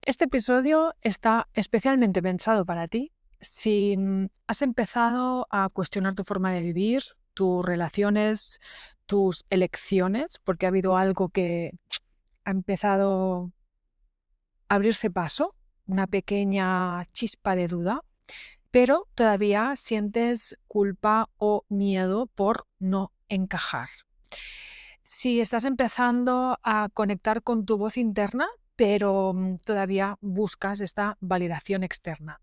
Este episodio está especialmente pensado para ti si has empezado a cuestionar tu forma de vivir, tus relaciones, tus elecciones, porque ha habido algo que ha empezado a abrirse paso, una pequeña chispa de duda, pero todavía sientes culpa o miedo por no encajar. Si estás empezando a conectar con tu voz interna, pero todavía buscas esta validación externa.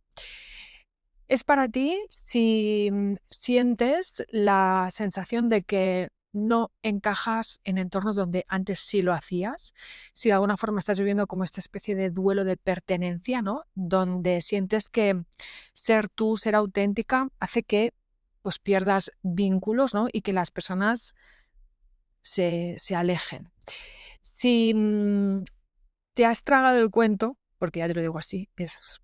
Es para ti si sientes la sensación de que no encajas en entornos donde antes sí lo hacías, si de alguna forma estás viviendo como esta especie de duelo de pertenencia, ¿no? Donde sientes que ser tú, ser auténtica, hace que pues pierdas vínculos, ¿no? Y que las personas se alejen. Si te has tragado el cuento, porque ya te lo digo así, es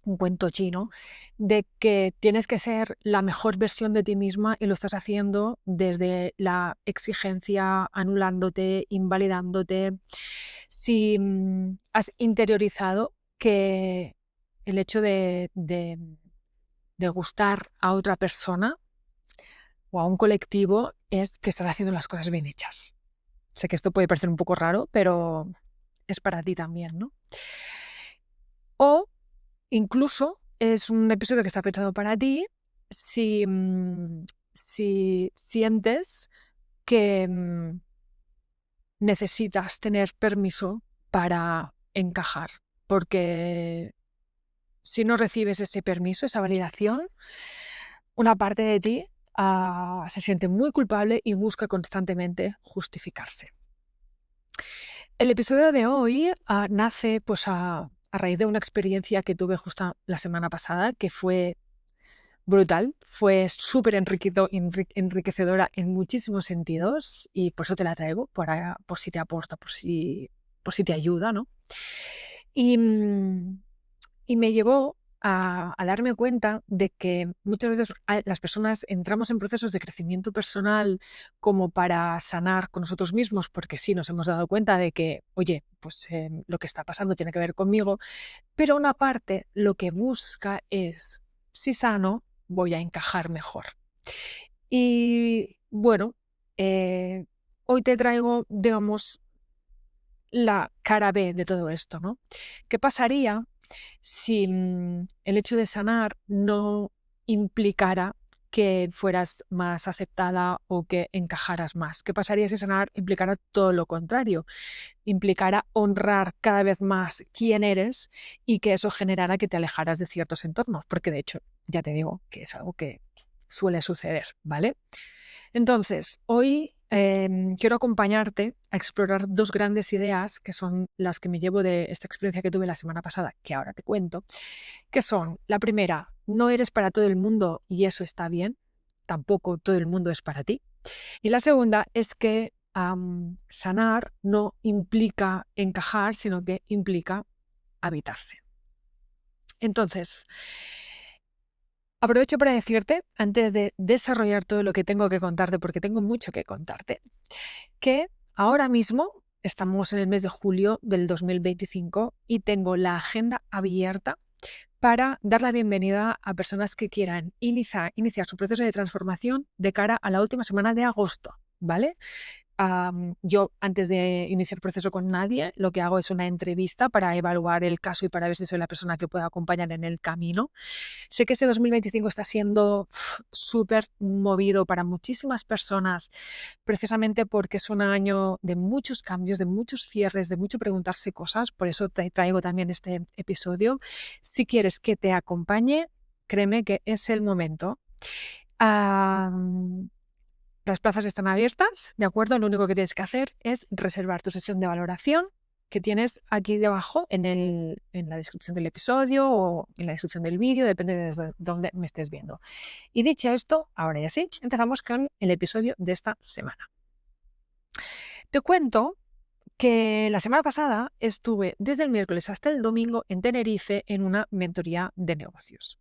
un cuento chino, de que tienes que ser la mejor versión de ti misma y lo estás haciendo desde la exigencia, anulándote, invalidándote. Si has interiorizado que el hecho de gustar a otra persona o a un colectivo es que estás haciendo las cosas bien hechas. Sé que esto puede parecer un poco raro, pero es para ti también, ¿no? O incluso es un episodio que está pensado para ti si sientes que necesitas tener permiso para encajar, porque si no recibes ese permiso, esa validación, una parte de ti se siente muy culpable y busca constantemente justificarse. El episodio de hoy nace pues a raíz de una experiencia que tuve justo la semana pasada, que fue brutal, fue súper enriquecedora en muchísimos sentidos y por eso te la traigo, por si te aporta, por si te ayuda, ¿no? Y me llevó a darme cuenta de que muchas veces las personas entramos en procesos de crecimiento personal como para sanar con nosotros mismos, porque sí, nos hemos dado cuenta de que, oye, pues lo que está pasando tiene que ver conmigo, pero una parte lo que busca es, si sano, voy a encajar mejor. Y bueno, hoy te traigo, digamos, la cara B de todo esto, ¿no? ¿Qué pasaría si el hecho de sanar no implicara que fueras más aceptada o que encajaras más? ¿Qué pasaría si sanar implicara todo lo contrario? Implicara honrar cada vez más quién eres y que eso generara que te alejaras de ciertos entornos, porque de hecho, ya te digo que es algo que suele suceder, ¿vale? Entonces, hoy quiero acompañarte a explorar dos grandes ideas que son las que me llevo de esta experiencia que tuve la semana pasada, que ahora te cuento, que son, la primera, no eres para todo el mundo y eso está bien, tampoco todo el mundo es para ti. Y la segunda es que sanar no implica encajar, sino que implica habitarse. Entonces, aprovecho para decirte, antes de desarrollar todo lo que tengo que contarte, porque tengo mucho que contarte, que ahora mismo estamos en el mes de julio del 2025 y tengo la agenda abierta para dar la bienvenida a personas que quieran iniciar su proceso de transformación de cara a la última semana de agosto, ¿vale? Yo, antes de iniciar proceso con nadie, lo que hago es una entrevista para evaluar el caso y para ver si soy la persona que pueda acompañar en el camino. Sé que este 2025 está siendo súper movido para muchísimas personas, precisamente porque es un año de muchos cambios, de muchos cierres, de mucho preguntarse cosas. Por eso te traigo también este episodio. Si quieres que te acompañe, créeme que es el momento. Las plazas están abiertas, ¿de acuerdo? Lo único que tienes que hacer es reservar tu sesión de valoración que tienes aquí debajo en la descripción del episodio o en la descripción del vídeo, depende de dónde me estés viendo. Y dicho esto, ahora ya sí, empezamos con el episodio de esta semana. Te cuento que la semana pasada estuve desde el miércoles hasta el domingo en Tenerife en una mentoría de negocios.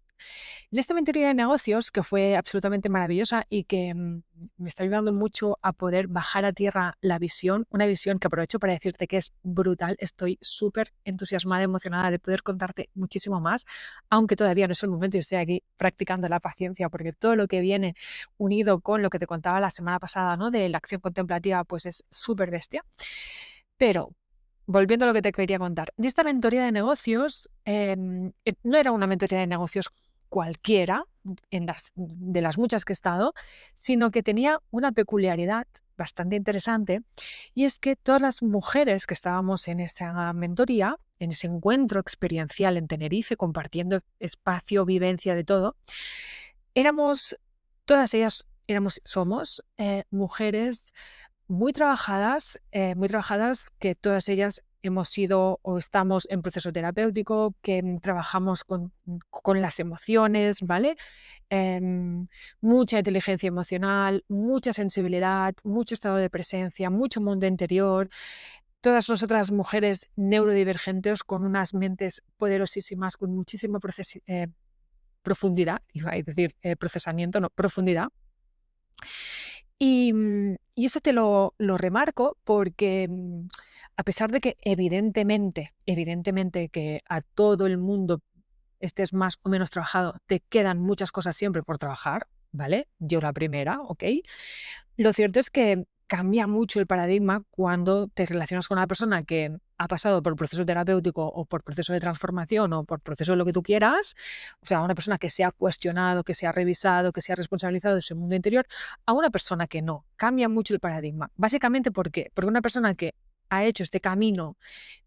En esta mentoría de negocios, que fue absolutamente maravillosa y que me está ayudando mucho a poder bajar a tierra la visión, una visión que aprovecho para decirte que es brutal. Estoy súper entusiasmada, emocionada de poder contarte muchísimo más, aunque todavía no es el momento y estoy aquí practicando la paciencia, porque todo lo que viene unido con lo que te contaba la semana pasada, ¿no? De la acción contemplativa, pues es súper bestia. Pero volviendo a lo que te quería contar, de esta mentoría de negocios, no era una mentoría de negocios cualquiera, de las muchas que he estado, sino que tenía una peculiaridad bastante interesante, y es que todas las mujeres que estábamos en esa mentoría, en ese encuentro experiencial en Tenerife, compartiendo espacio, vivencia, de todo, todas ellas somos mujeres muy trabajadas, que todas ellas hemos sido o estamos en proceso terapéutico, que trabajamos con las emociones, ¿vale? Mucha inteligencia emocional, mucha sensibilidad, mucho estado de presencia, mucho mundo interior. Todas nosotras mujeres neurodivergentes con unas mentes poderosísimas, con muchísima profundidad, iba a decir procesamiento, no, profundidad. Y eso te lo remarco porque a pesar de que evidentemente que a todo el mundo estés más o menos trabajado, te quedan muchas cosas siempre por trabajar, ¿vale? Yo la primera, ¿ok? Lo cierto es que cambia mucho el paradigma cuando te relacionas con una persona que ha pasado por proceso terapéutico o por proceso de transformación o por proceso de lo que tú quieras, o sea, una persona que se ha cuestionado, que se ha revisado, que se ha responsabilizado de su mundo interior, a una persona que no. Cambia mucho el paradigma. Básicamente, ¿por qué? Porque una persona que ha hecho este camino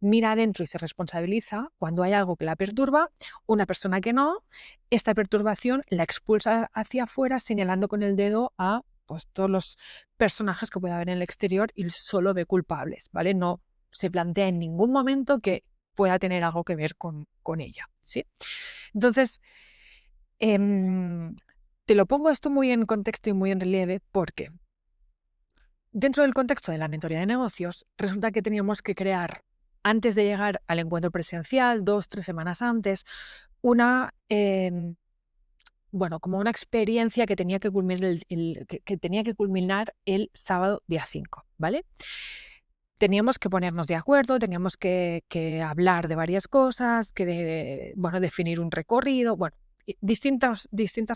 mira adentro y se responsabiliza cuando hay algo que la perturba, una persona que no, esta perturbación la expulsa hacia afuera señalando con el dedo a pues todos los personajes que pueda haber en el exterior y solo ve culpables, ¿vale? No se plantea en ningún momento que pueda tener algo que ver con ella, ¿sí? Entonces, te lo pongo esto muy en contexto y muy en relieve porque dentro del contexto de la mentoría de negocios, resulta que teníamos que crear, antes de llegar al encuentro presencial, 2-3 semanas antes, como una experiencia que tenía que culminar el sábado día 5, ¿vale? Teníamos que ponernos de acuerdo, teníamos que hablar de varias cosas, definir un recorrido, distintas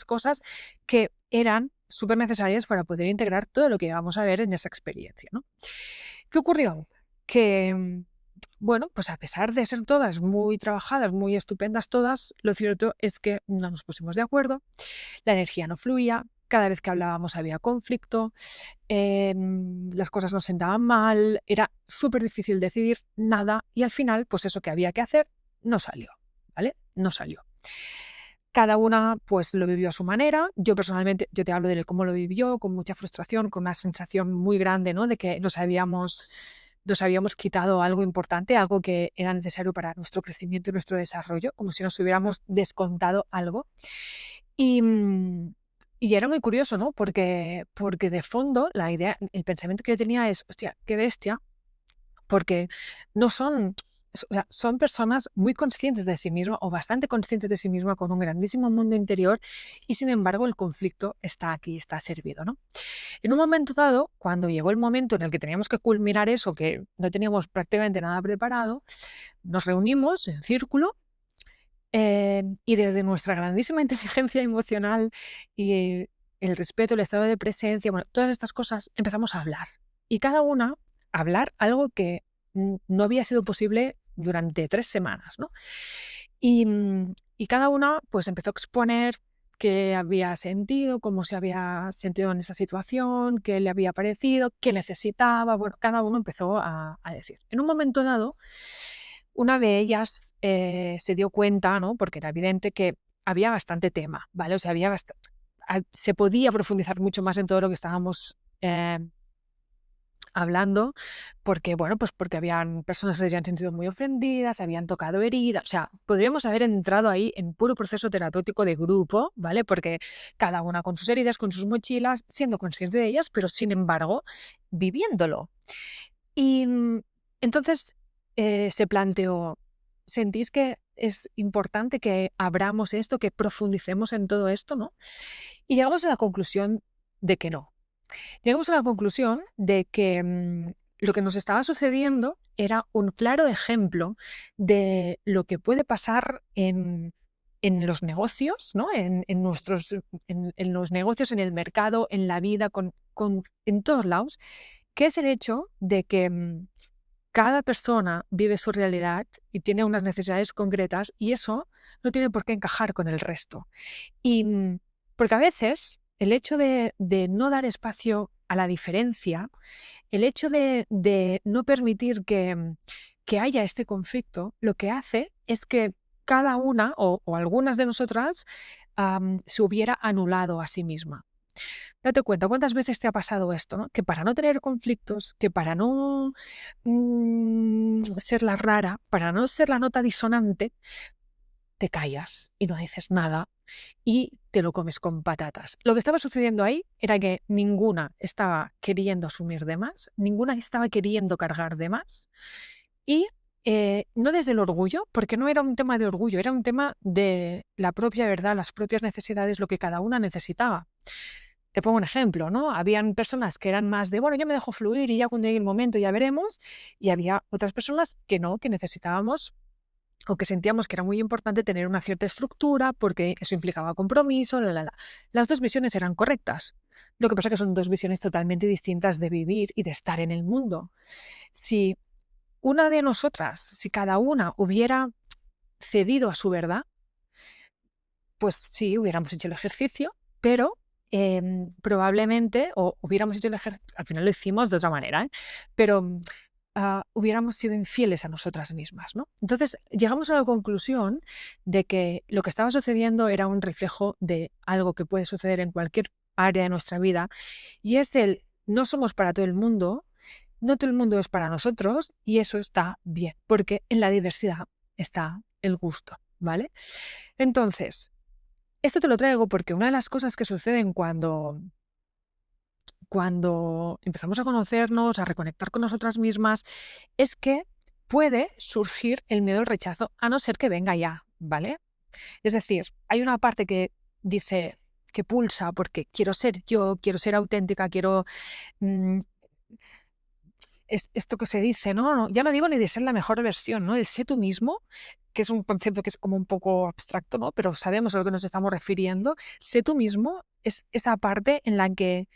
cosas que eran súper necesarias para poder integrar todo lo que íbamos a ver en esa experiencia, ¿no? ¿Qué ocurrió? Que pues a pesar de ser todas muy trabajadas, muy estupendas todas, lo cierto es que no nos pusimos de acuerdo, la energía no fluía, cada vez que hablábamos había conflicto, las cosas nos sentaban mal, era súper difícil decidir nada y al final, pues eso que había que hacer no salió, ¿vale? No salió. Cada una pues lo vivió a su manera. Yo personalmente, yo te hablo de cómo lo vivió, con mucha frustración, con una sensación muy grande, ¿no? De que nos habíamos quitado algo importante, algo que era necesario para nuestro crecimiento y nuestro desarrollo, como si nos hubiéramos descontado algo. Y era muy curioso, ¿no? Porque de fondo la idea, el pensamiento que yo tenía es, hostia, qué bestia, porque no son, o sea, son personas muy conscientes de sí mismas o bastante conscientes de sí mismas con un grandísimo mundo interior y sin embargo el conflicto está aquí, está servido, ¿no? En un momento dado, cuando llegó el momento en el que teníamos que culminar eso, que no teníamos prácticamente nada preparado, nos reunimos en círculo y desde nuestra grandísima inteligencia emocional y el respeto, el estado de presencia, todas estas cosas, empezamos a hablar. Y cada una a hablar algo que no había sido posible durante 3 semanas, ¿no? Y cada una pues empezó a exponer qué había sentido, cómo se había sentido en esa situación, qué le había parecido, qué necesitaba. Bueno, cada uno empezó a decir. En un momento dado, una de ellas se dio cuenta, ¿no? Porque era evidente que había bastante tema, ¿vale? O sea, se podía profundizar mucho más en todo lo que estábamos hablando, porque habían personas que se habían sentido muy ofendidas, habían tocado heridas, o sea, podríamos haber entrado ahí en puro proceso terapéutico de grupo, ¿vale? Porque cada una con sus heridas, con sus mochilas, siendo consciente de ellas, pero sin embargo, viviéndolo. Y entonces se planteó, ¿sentís que es importante que abramos esto, que profundicemos en todo esto, ¿no? Y llegamos a la conclusión de que no. Llegamos a la conclusión de que lo que nos estaba sucediendo era un claro ejemplo de lo que puede pasar en los negocios, ¿no? En los negocios, en el mercado, en la vida, en todos lados, que es el hecho de que cada persona vive su realidad y tiene unas necesidades concretas y eso no tiene por qué encajar con el resto. Y porque a veces el hecho de no dar espacio a la diferencia, el hecho de no permitir que haya este conflicto, lo que hace es que cada una o algunas de nosotras se hubiera anulado a sí misma. Date cuenta, ¿cuántas veces te ha pasado esto, ¿no? Que para no tener conflictos, que para no ser la rara, para no ser la nota disonante, te callas y no dices nada y te lo comes con patatas. Lo que estaba sucediendo ahí era que ninguna estaba queriendo asumir de más, ninguna estaba queriendo cargar de más y no desde el orgullo, porque no era un tema de orgullo, era un tema de la propia verdad, las propias necesidades, lo que cada una necesitaba. Te pongo un ejemplo, ¿no? Habían personas que eran más de, bueno, yo me dejo fluir y ya cuando llegue el momento ya veremos, y había otras personas que no, que necesitábamos o que sentíamos que era muy importante tener una cierta estructura porque eso implicaba compromiso, Las dos visiones eran correctas. Lo que pasa es que son dos visiones totalmente distintas de vivir y de estar en el mundo. Si una de nosotras, si cada una hubiera cedido a su verdad, pues sí, hubiéramos hecho el ejercicio, pero probablemente, o hubiéramos hecho el ejercicio, al final lo hicimos de otra manera, pero hubiéramos sido infieles a nosotras mismas, ¿no? Entonces llegamos a la conclusión de que lo que estaba sucediendo era un reflejo de algo que puede suceder en cualquier área de nuestra vida, y es no somos para todo el mundo, no todo el mundo es para nosotros, y eso está bien, porque en la diversidad está el gusto, ¿vale? Entonces, esto te lo traigo porque una de las cosas que suceden cuando empezamos a conocernos, a reconectar con nosotras mismas, es que puede surgir el miedo al rechazo, a no ser que venga ya, ¿vale? Es decir, hay una parte que dice, que pulsa porque quiero ser yo, quiero ser auténtica, quiero... esto que se dice, ¿no? Ya no digo ni de ser la mejor versión, ¿no? El sé tú mismo, que es un concepto que es como un poco abstracto, ¿no? Pero sabemos a lo que nos estamos refiriendo. Sé tú mismo es esa parte en la que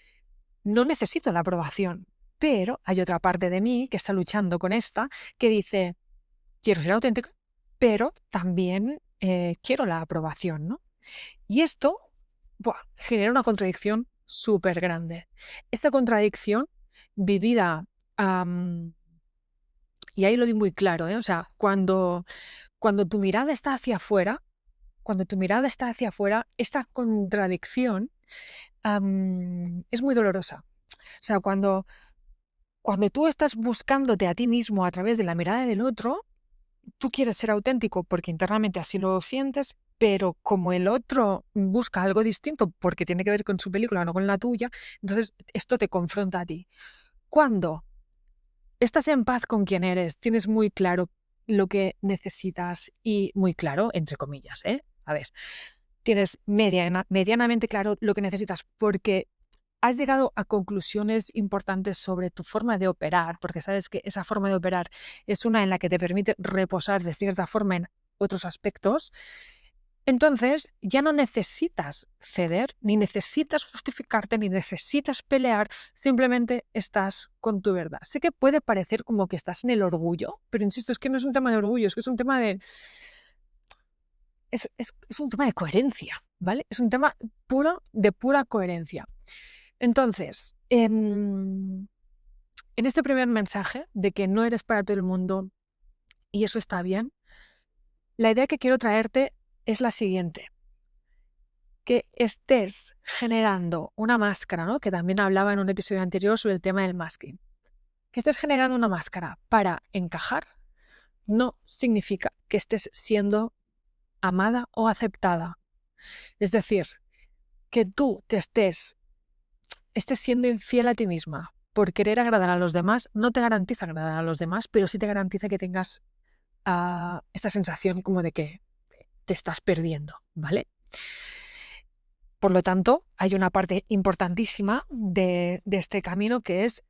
no necesito la aprobación, pero hay otra parte de mí que está luchando con esta, que dice, quiero ser auténtica, pero también quiero la aprobación, ¿no? Y esto genera una contradicción súper grande. Esta contradicción vivida, y ahí lo vi muy claro, ¿eh? O sea, cuando tu mirada está hacia afuera, esta contradicción es muy dolorosa. O sea, cuando tú estás buscándote a ti mismo a través de la mirada del otro, tú quieres ser auténtico porque internamente así lo sientes, pero como el otro busca algo distinto porque tiene que ver con su película, no con la tuya, entonces esto te confronta a ti. Cuando estás en paz con quien eres, tienes muy claro lo que necesitas y muy claro, entre comillas, ¿eh? A ver, tienes medianamente claro lo que necesitas porque has llegado a conclusiones importantes sobre tu forma de operar, porque sabes que esa forma de operar es una en la que te permite reposar de cierta forma en otros aspectos. Entonces ya no necesitas ceder, ni necesitas justificarte, ni necesitas pelear, simplemente estás con tu verdad. Sé que puede parecer como que estás en el orgullo, pero insisto, es que no es un tema de orgullo, es que es un tema de... Es un tema de coherencia, ¿vale? Es un tema de pura coherencia. Entonces, en este primer mensaje de que no eres para todo el mundo y eso está bien, la idea que quiero traerte es la siguiente. Que estés generando una máscara, ¿no? Que también hablaba en un episodio anterior sobre el tema del masking. Que estés generando una máscara para encajar no significa que estés siendo amada o aceptada. Es decir, que tú estés siendo infiel a ti misma por querer agradar a los demás no te garantiza agradar a los demás, pero sí te garantiza que tengas esta sensación como de que te estás perdiendo, ¿vale? Por lo tanto, hay una parte importantísima de este camino que es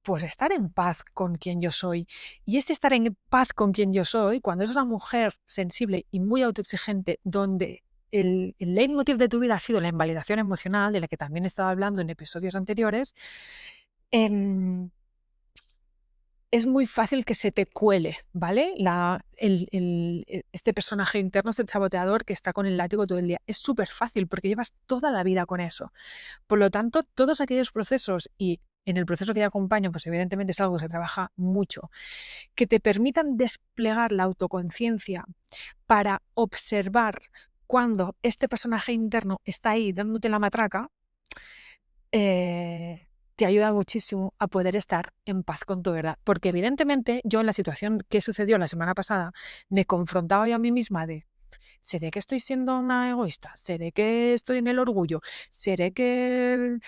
pues estar en paz con quien yo soy. Y este estar en paz con quien yo soy, cuando es una mujer sensible y muy autoexigente, donde el leitmotiv de tu vida ha sido la invalidación emocional, de la que también he estado hablando en episodios anteriores, es muy fácil que se te cuele, ¿vale? Este personaje interno, este saboteador que está con el látigo todo el día. Es súper fácil porque llevas toda la vida con eso. Por lo tanto, todos aquellos procesos, y en el proceso que yo acompaño, pues evidentemente es algo que se trabaja mucho, que te permitan desplegar la autoconciencia para observar cuando este personaje interno está ahí dándote la matraca, te ayuda muchísimo a poder estar en paz con tu verdad. Porque evidentemente yo en la situación que sucedió la semana pasada me confrontaba yo a mí misma de ¿seré que estoy siendo una egoísta? ¿Seré que estoy en el orgullo? ¿Seré que...?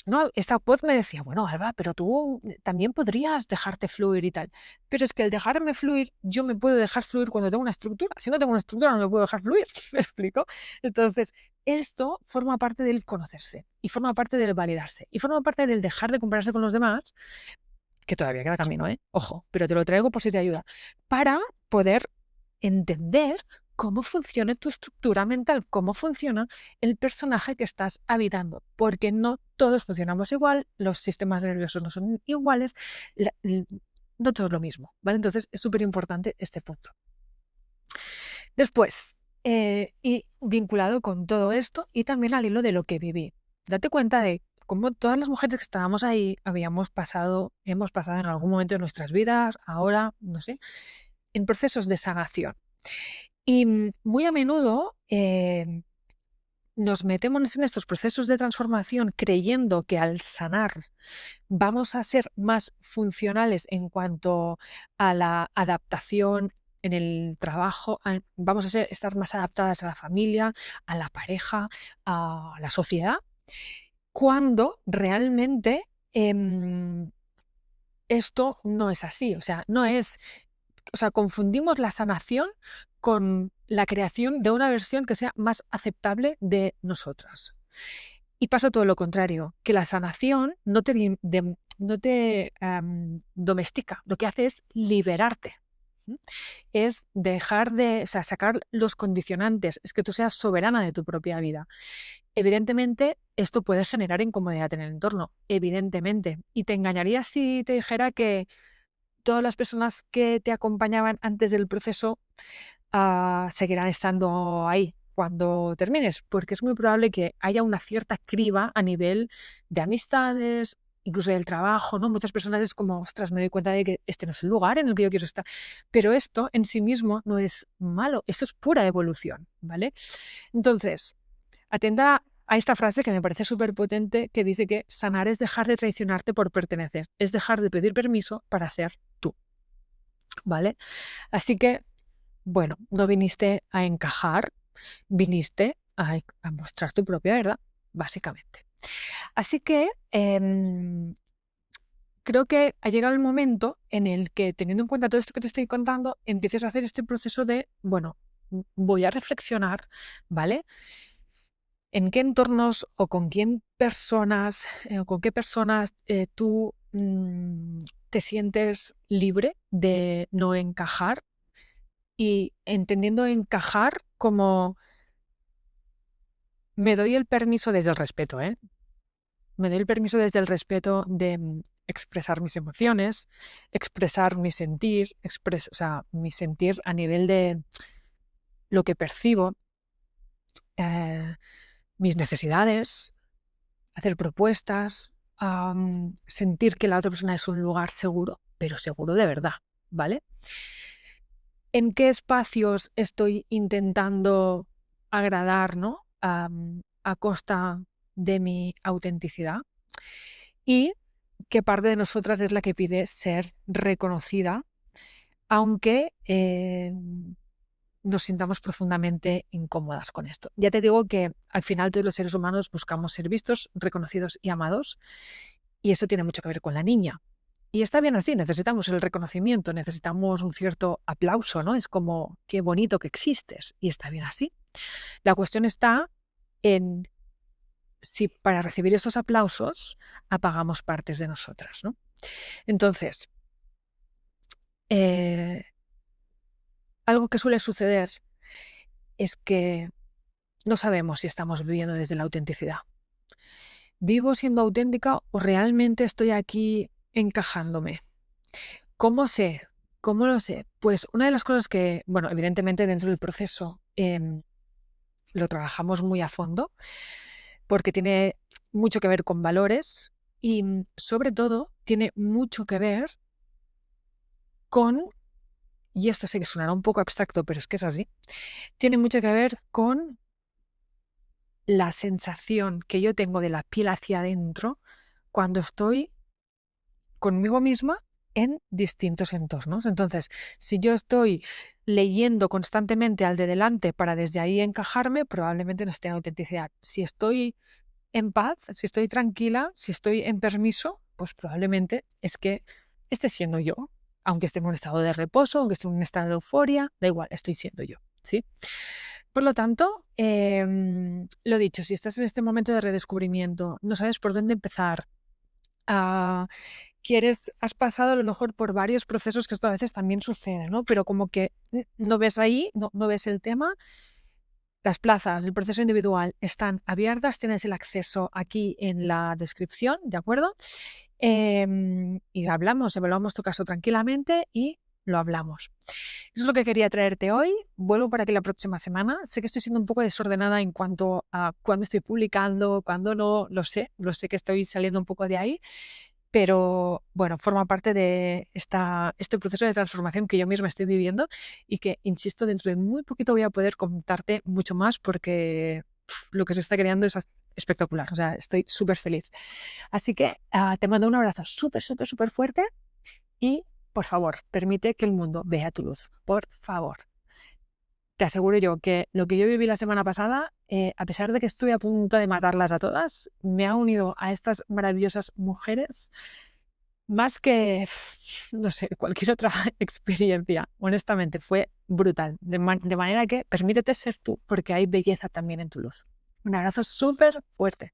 No, esta voz me decía, bueno, Alba, pero tú también podrías dejarte fluir y tal. Pero es que el dejarme fluir, yo me puedo dejar fluir cuando tengo una estructura. Si no tengo una estructura, no me puedo dejar fluir. ¿Me explico? Entonces, esto forma parte del conocerse y forma parte del validarse y forma parte del dejar de compararse con los demás, que todavía queda camino, ¿eh? Ojo, pero te lo traigo por si te ayuda, para poder entender cómo funciona tu estructura mental, cómo funciona el personaje que estás habitando, porque no todos funcionamos igual, los sistemas nerviosos no son iguales, no todo es lo mismo, ¿vale? Entonces es súper importante este punto. Después, y vinculado con todo esto y también al hilo de lo que viví, date cuenta de cómo todas las mujeres que estábamos ahí hemos pasado en algún momento de nuestras vidas, ahora, no sé, en procesos de sanación. Y muy a menudo nos metemos en estos procesos de transformación creyendo que al sanar vamos a ser más funcionales en cuanto a la adaptación en el trabajo, vamos a estar más adaptadas a la familia, a la pareja, a la sociedad, cuando realmente esto no es así. O sea, confundimos la sanación con la creación de una versión que sea más aceptable de nosotras. Y pasa todo lo contrario, que la sanación no te domestica, lo que hace es liberarte. Es dejar de, sacar los condicionantes, es que tú seas soberana de tu propia vida. Evidentemente, esto puede generar incomodidad en el entorno, evidentemente. Y te engañaría si te dijera que todas las personas que te acompañaban antes del proceso seguirán estando ahí cuando termines, porque es muy probable que haya una cierta criba a nivel de amistades, incluso del trabajo, ¿no? Muchas personas es como, ostras, me doy cuenta de que este no es el lugar en el que yo quiero estar. Pero esto en sí mismo no es malo, esto es pura evolución, ¿vale? Entonces, atenta a esta frase que me parece súper potente, que dice que sanar es dejar de traicionarte por pertenecer, es dejar de pedir permiso para ser tú, ¿vale? Así que, bueno, no viniste a encajar, viniste a mostrar tu propia verdad, básicamente. Así que creo que ha llegado el momento en el que, teniendo en cuenta todo esto que te estoy contando, empieces a hacer este proceso de, bueno, voy a reflexionar, ¿vale? ¿En qué entornos o con quién personas o con qué personas tú te sientes libre de no encajar? Y entendiendo encajar como me doy el permiso desde el respeto, ¿eh? Me doy el permiso desde el respeto de expresar mis emociones, expresar mi sentir, mi sentir a nivel de lo que percibo, mis necesidades, hacer propuestas, sentir que la otra persona es un lugar seguro, pero seguro de verdad, ¿vale? ¿En qué espacios estoy intentando agradar, ¿no? A costa de mi autenticidad? Y qué parte de nosotras es la que pide ser reconocida, aunque nos sintamos profundamente incómodas con esto. Ya te digo que al final todos los seres humanos buscamos ser vistos, reconocidos y amados, y eso tiene mucho que ver con la niña. Y está bien así, necesitamos el reconocimiento, necesitamos un cierto aplauso, ¿no? Es como, qué bonito que existes, y está bien así. La cuestión está en si para recibir esos aplausos apagamos partes de nosotras, ¿no? Entonces, eh, algo que suele suceder es que no sabemos si estamos viviendo desde la autenticidad. ¿Vivo siendo auténtica o realmente estoy aquí encajándome? ¿Cómo sé? ¿Cómo lo sé? Pues una de las cosas que, bueno, evidentemente dentro del proceso lo trabajamos muy a fondo porque tiene mucho que ver con valores y sobre todo tiene mucho que ver con, y esto sé que sonará un poco abstracto, pero es que es así, tiene mucho que ver con la sensación que yo tengo de la piel hacia adentro cuando estoy conmigo misma en distintos entornos. Entonces, si yo estoy leyendo constantemente al de delante para desde ahí encajarme, probablemente no esté en autenticidad. Si estoy en paz, si estoy tranquila, si estoy en permiso, pues probablemente es que esté siendo yo. Aunque esté en un estado de reposo, aunque esté en un estado de euforia, da igual, estoy siendo yo, ¿sí? Por lo tanto, lo dicho, si estás en este momento de redescubrimiento, no sabes por dónde empezar, has pasado a lo mejor por varios procesos, que esto a veces también sucede, ¿no? Pero como que no ves ahí, no ves el tema. Las plazas del proceso individual están abiertas, tienes el acceso aquí en la descripción, ¿de acuerdo? Y evaluamos tu caso tranquilamente y lo hablamos. Eso es lo que quería traerte hoy. Vuelvo para aquí la próxima semana. Sé que estoy siendo un poco desordenada en cuanto a cuándo estoy publicando, cuándo no, lo sé que estoy saliendo un poco de ahí, pero bueno, forma parte de este proceso de transformación que yo misma estoy viviendo y que, insisto, dentro de muy poquito voy a poder contarte mucho más porque lo que se está creando es espectacular. O sea, estoy súper feliz. Así que te mando un abrazo súper, súper, súper fuerte y, por favor, permite que el mundo vea tu luz. Por favor. Te aseguro yo que lo que yo viví la semana pasada, a pesar de que estuve a punto de matarlas a todas, me ha unido a estas maravillosas mujeres más que, no sé, cualquier otra experiencia. Honestamente, fue brutal. De manera que permítete ser tú, porque hay belleza también en tu luz. Un abrazo súper fuerte.